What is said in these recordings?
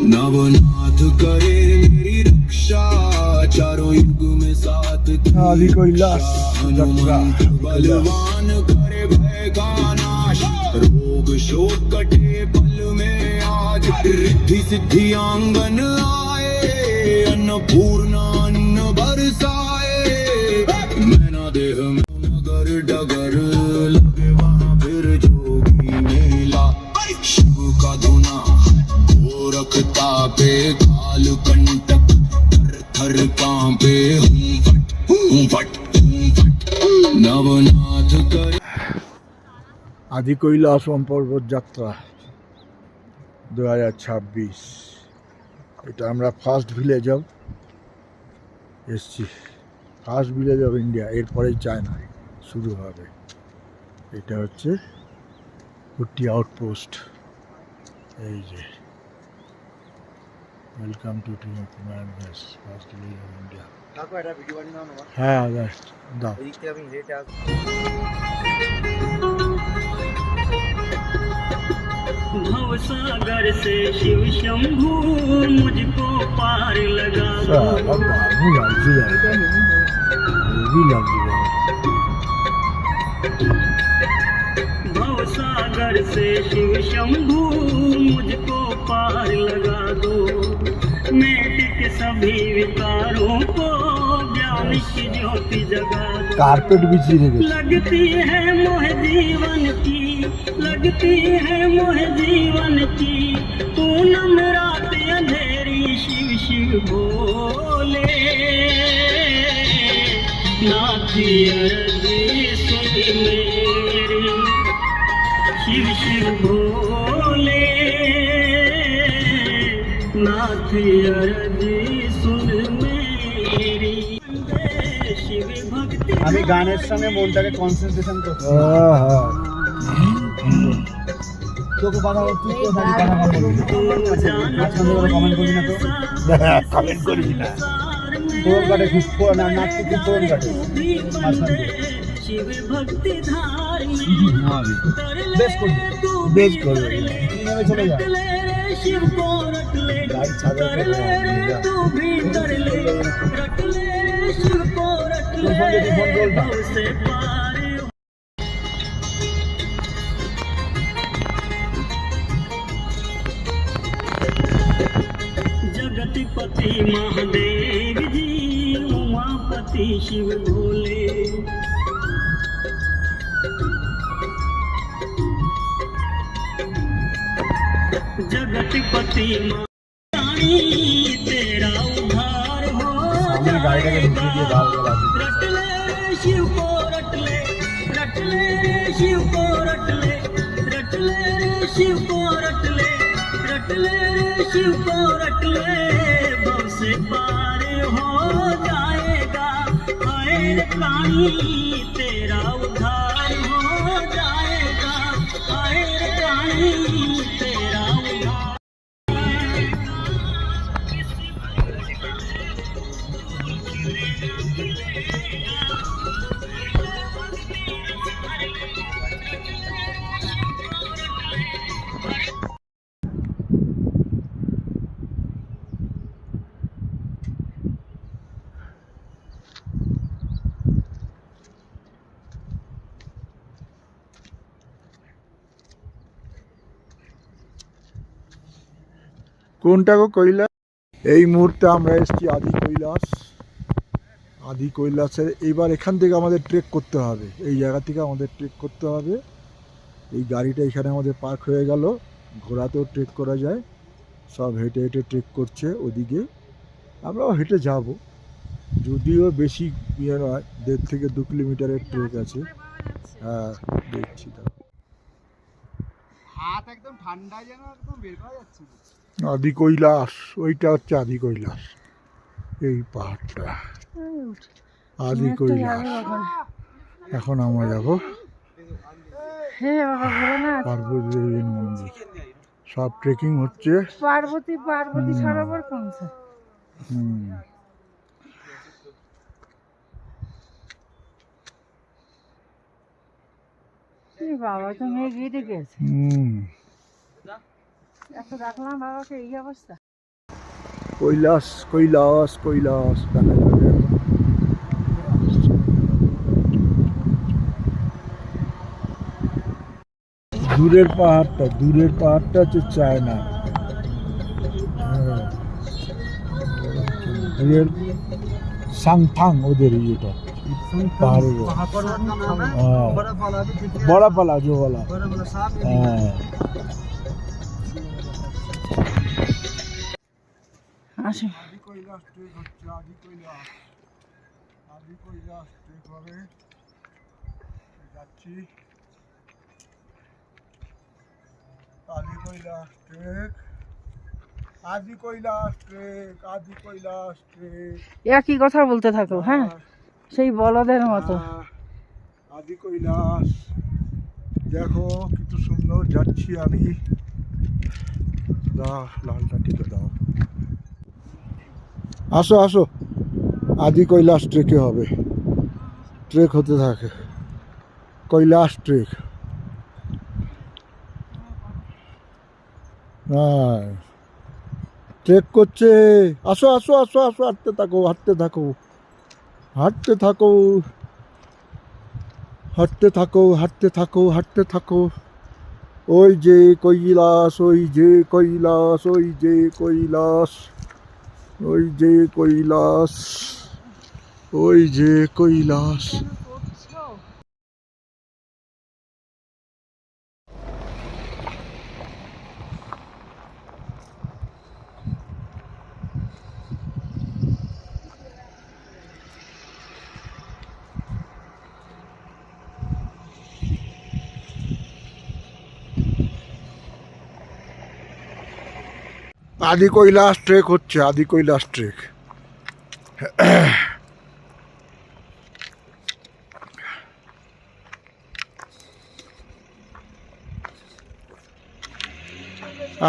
नवनाथ करे मेरी रक्षा चारों युग में साथ आदि कैलाश बलवान करे भय का नाश रोग शोक कटे पल में आज रिद्धि सिद्धि आंगन आए अन्नपूर्णा अन्न बरसाए मैना देह में नगर डगर लगे वहाँ फिर जोगी मेला शिव का धुना गोरखता पे काल कंटक थर कांपे फट नवनाथ कर आदि কৈলাস পর্বত যাত্রা 2026 এটা আমরা ফার্স্ট ভিলেজ অফ এসছি, ফার্স্ট ভিলেজ অফ ইন্ডিয়া। এরপরেই চায়না শুরু হবে। এটা হচ্ছে হুটি আউটপোস্ট। এই যে welcome to Kumar gas first village of India. হ্যাঁ দাও। भव सागर से शिव शंभू मुझको पार लगा दो। भव सागर से शिव शंभू मुझको पार लगा दो। मेट के सभी विकारों को ज्ञान की ज्योति जगा दो। कारपेट बिछी लगती है मोह जीवन की, लगती है मोह जीवन की पूनम रात अंधेरी शिव शिव बोले नाथी अर्जी सुन मेरी शिव शिव बोले नाथी अर्जी सुन मेरी शिव भक्ति। আমি গানের সঙ্গে মনটাকে কনসেন্ট্রেশন করছি। তোকে কথা বলছি, কমেন্ট করবি না তো? কমেন্ট করবি না। তোর কাটে খুব না নাচতে খুব তোর কাটে বেশ করবি, বেশ করবে। চলে যা গাড়ি ছাড়া ফোন বলবা। जगतपति महादेव जी उमापति शिव भोले जगतपति महारानी तेरा उद्धार हो जाएगा। रट ले शिव को रट ले, रट ले शिव को रट ले, रट ले शिव को रट ले, रट ले शिव को रट ले भव से पार हो जाएगा। आए रे प्राणी तेरा उद्धार हो जाएगा। आए रे प्राणी तेरा उद्धार। কোনটা গো কৈলাস? এই মুহূর্তে আমরা এসেছি আদি কৈলাস। আদি কৈলাসের এইবার এখান থেকে আমাদের ট্রেক করতে হবে, এই জায়গা থেকে আমাদের ট্রেক করতে হবে। এই গাড়িটা এখানে আমাদের পার্ক হয়ে গেল। ঘোড়াতেও ট্রেক করা যায়, সব হেঁটে হেঁটে ট্রেক করছে ওদিকে। আমরাও হেঁটে যাব, যদিও বেশি ইয়ে নয়, 1.5 থেকে 2 কিলোমিটারের ট্রেক আছে। হ্যাঁ দেখছি, হাত একদম ঠান্ডা যেন একদম বের করা যাচ্ছে না। আদি কৈলাস, ওইটা হচ্ছে আদি কৈলাস, এই পাহাড়টা আদি কৈলাস। এখন আমরা যাবো হ্যাঁ বাবা ভোলানাথ পার্বতী দেবীর মন্দির সব ট্রেকিং হচ্ছে। পার্বতী সরোবর কোনছে? হুম বাবা তো মেয়ে গিয়ে গেছে, হুম এত দেখলাম বাবাকে এই অবস্থা। কৈলাস কৈলাস কৈলাস দেখা যাবে। দূরের পাহাড়টা হচ্ছে চায়না। হ্যাঁ, দূরের সাংথাং ওদের ইয়েটা পাহাড়ের। হ্যাঁ বড়াপালা जो वाला। হ্যাঁ আসো আদি কৈলাস ট্রেক হচ্ছে। আদি কৈলাস ট্রেক হবে। যাচ্ছি আদি কৈলাস ট্রেক। একই কথা বলতে থাকো, হ্যাঁ সেই বলদের মতো। আদি কৈলাস দেখো কত সুন্দর যাচ্ছি আমি। লালটা টিপে দাও। আসো আসো আদি কৈলাস ট্রেকে হবে। ট্রেক হতে থাকে কৈলাস ট্রেক। হ্যাঁ ট্রেক করছে। আসো আসো আসো আসো হাঁটতে থাকো হাঁটতে থাকো হাঁটতে থাকো হাঁটতে থাকো হাঁটতে থাকো হাঁটতে থাকো। ওই যে কৈলাস ওই যে কৈলাস ওই যে কৈলাস ওই যে কৈলাস ওই যে কৈলাস। আদি কৈলাস ট্রেক হচ্ছে। আদি কৈলাস ট্রেক।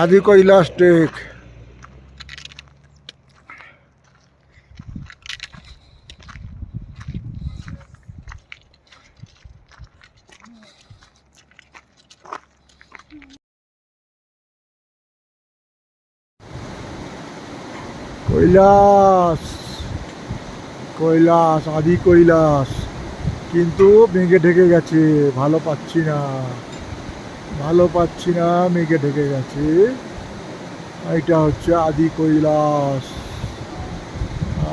আদি কৈলাস ট্রেক। কৈলাস কৈলাস আদি কৈলাস কিন্তু মেঘে ঢেকে গেছে। ভালো পাচ্ছি না মেঘে ঢেকে গেছে। এটা হচ্ছে আদি কৈলাস।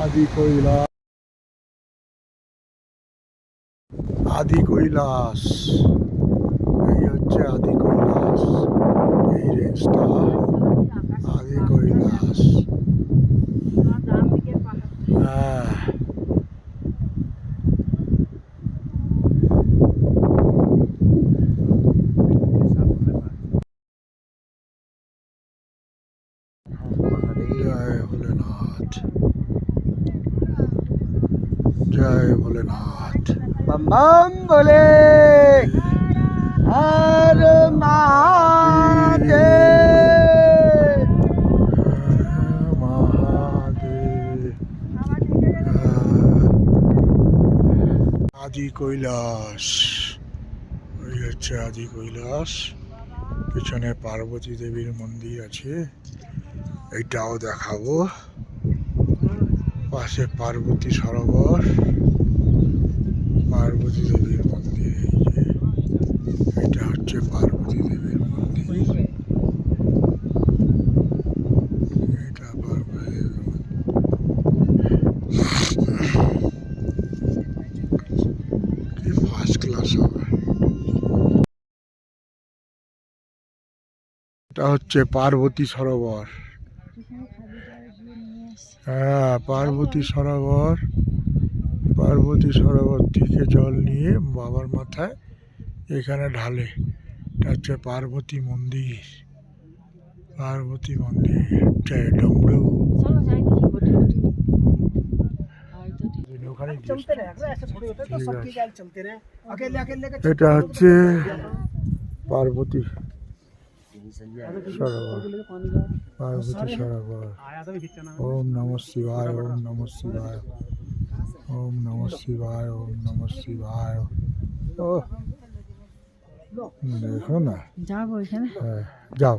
আদি কৈলাস আদি কৈলাস এই হচ্ছে আদি কৈলাস। এই রেঞ্জটা আদি কৈলাস। হ্যাঁ জয় ভোলেনাথ জয় ভোলেনাথ। बम बम बोले हर महादेव। মহাদেব। আদি কৈলাস ওই হচ্ছে আদি কৈলাস। পিছনে পার্বতী দেবীর মন্দির আছে, এইটাও দেখাবো। পাশে পার্বতী সরোবর, পার্বতী দেবীর মন্দির। এই যে এটা হচ্ছে পার্বতী দেবীর মন্দির। এটা পার্বতী দেবীর কি ফার্স্ট ক্লাস হবে। এটা হচ্ছে পার্বতী সরোবর। হ্যাঁ পার্বতী সরোবর থেকে জল নিয়ে বাবার মাথায় এখানে ঢালে। এটা হচ্ছে পার্বতী মন্দির। জয় ডমরু। ওখানে এটা হচ্ছে পার্বতী সরোবর। পার্বতী সরোবর। ওম নমঃ শিবায়, ওম নমঃ শিবায়, ওম নমঃ শিবায়, ওম নমঃ শিবায়। ও দেখো না, যাবো এখানে। হ্যাঁ যাও।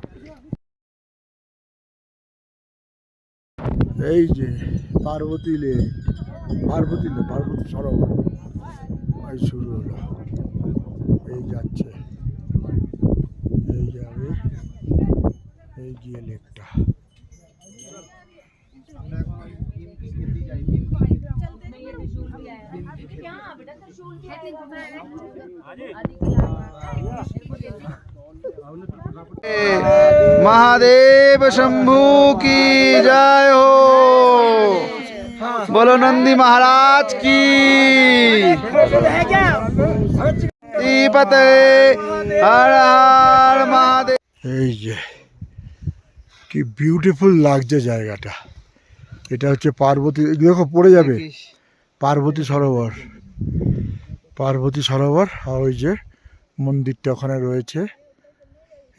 এই যে পার্বতী লেক, পার্বতী সরোবর এই শুরু হলো, এই যাচ্ছে, এই যাবে, এই গিয়ে লেকটা। महादेव शंभू की जय हो, बोलो नंदी महाराज की। पते हर हर महादेव। এই যে কি বিউটিফুল লাগছে জায়গাটা। এটা হচ্ছে পার্বতী, দেখো পড়ে যাবে, পার্বতী সরোবর। পার্বতী সরোবর। আর ওই যে মন্দিরটা ওখানে রয়েছে,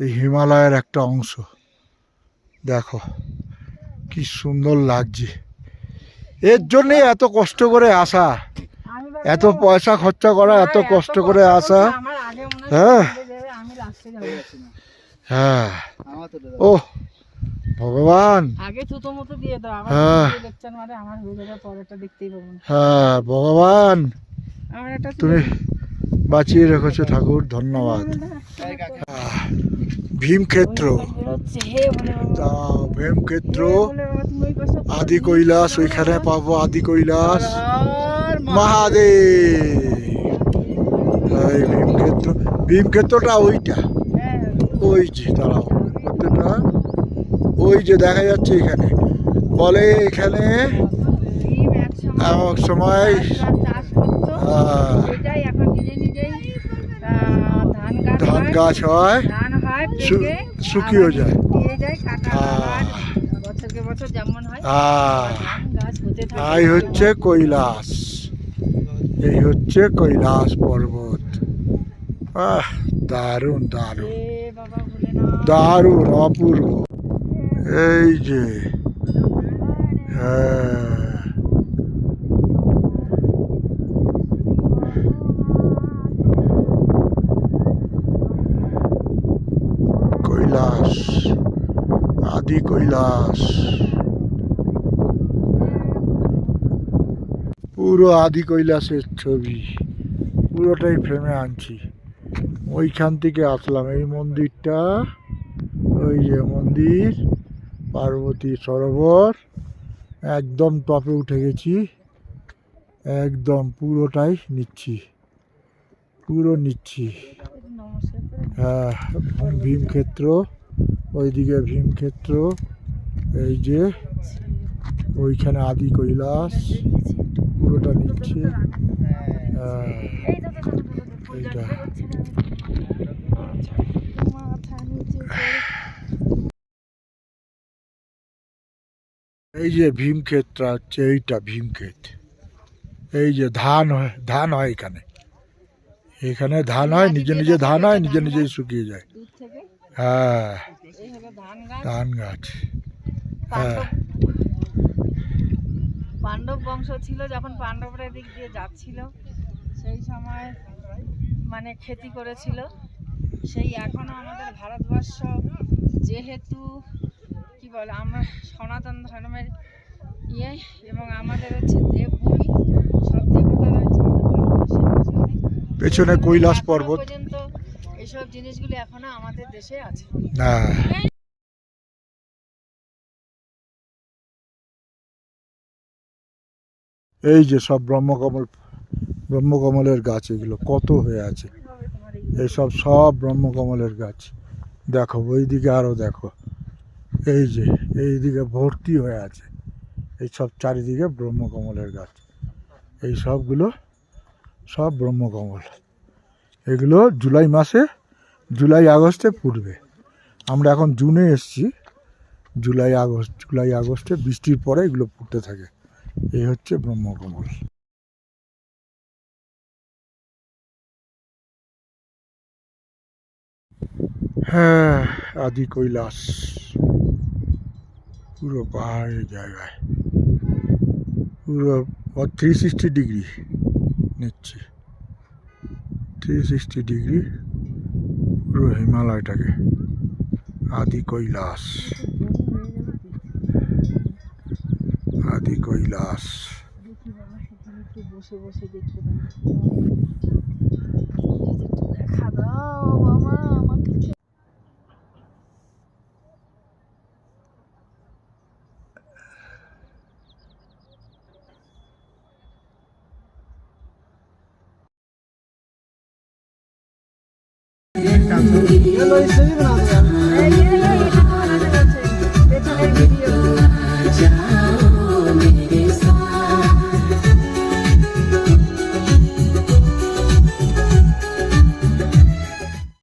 এই হিমালয়ের একটা অংশ। দেখো কি সুন্দর লাগছে। এর জন্যে এত কষ্ট করে আসা, এত পয়সা খরচা করা, এত কষ্ট করে আসা। হ্যাঁ হ্যাঁ, ও ভগবান, আগে থুতো মতো দিয়ে দাও, আবার হ্যাঁ লেকচার মারে, আমার হয়ে যাবে, পরেরটা দেখতেই পাবো না। হ্যাঁ ভগবান, আমার একটা তুমি বাঁচিয়ে রেখেছো ঠাকুর, ধন্যবাদ। ভীমক্ষেত্র, ভীমক্ষেত্র, আদি কৈলাস, ওইখানে পাবো আদি কৈলাস মহাদেব। এই ভীমক্ষেত্র, ভীমক্ষেত্রটা ওইটা, ওই যে দাঁড়াও, ক্ষেত্রটা ওই যে দেখা যাচ্ছে এখানে। বলে এখানে এক সময় ধান গাছ হয়, শুকিয়ে যায়। এই হচ্ছে কৈলাস, এই হচ্ছে কৈলাস পর্বত। দারুণ দারুণ দারুণ, অপূর্ব। এই যে হ্যাঁ, কৈলাস, আদি কৈলাস, পুরো আদি কৈলাসের ছবি পুরোটাই ফ্রেমে আনছি। ওইখান থেকে আসলাম, এই মন্দিরটা, ওই যে মন্দির, পার্বতী সরোবর, একদম টপে উঠে গেছি, একদম পুরোটাই নিচ্ছি, পুরো নিচ্ছি। হ্যাঁ, ভীমক্ষেত্র, ওইদিকে ভীমক্ষেত্র, এই যে ওইখানে আদি কৈলাস, পুরোটা নিচ্ছি। এইটা এই যে ভীমক্ষেত্র হচ্ছে, এইটা ভীমক্ষেত। এই যে ধান হয়, ধান হয় এখানে, এখানে ধান হয়, নিজে নিজে ধান হয়, নিজে নিজেই শুকিয়ে যায়। হ্যাঁ, ধান গাছ। হ্যাঁ, পাণ্ডব বংশ ছিল, যখন পাণ্ডবরা এদিক দিয়ে যাচ্ছিল সেই সময় মানে খেতি করেছিল। সেই এখনো আমাদের ভারতবর্ষ যেহেতু কি বলে, আমরা সনাতন ধর্মের ইয়ে, এবং আমাদের হচ্ছে দেবভূমি, সব দেবতারা হচ্ছে পেছনে কৈলাস পর্বত পর্যন্ত, এইসব জিনিসগুলি এখনো আমাদের দেশে আছে। হ্যাঁ, এই যে সব ব্রহ্মকমলের গাছ, এগুলো কত হয়ে আছে, এইসব সব ব্রহ্মকমলের গাছ। দেখো ওইদিকে আরো দেখো, এই যে এইদিকে ভর্তি হয়ে আছে, এই সব চারিদিকে ব্রহ্মকমলের গাছ। এই সবগুলো সব ব্রহ্মকমল। এগুলো জুলাই মাসে, জুলাই আগস্টে ফুটবে। আমরা এখন জুনে এসছি, জুলাই আগস্টে বৃষ্টির পরে এগুলো ফুটতে থাকে। এই হচ্ছে ব্রহ্মকমল। হ্যাঁ, আদি কৈলাস পুরো পাহাড়ের জায়গায়, পুরো 360 ডিগ্রি নিচ্ছে, 360 ডিগ্রি পুরো হিমালয়টাকে। আদি কৈলাস, আদি কৈলাস। দেখি বাবা, সেখানে একটু বসে বসে দেখতে পাই। একটু দেখা দাও বাবা আমাকে। ये लो इससे भी बना दो यार।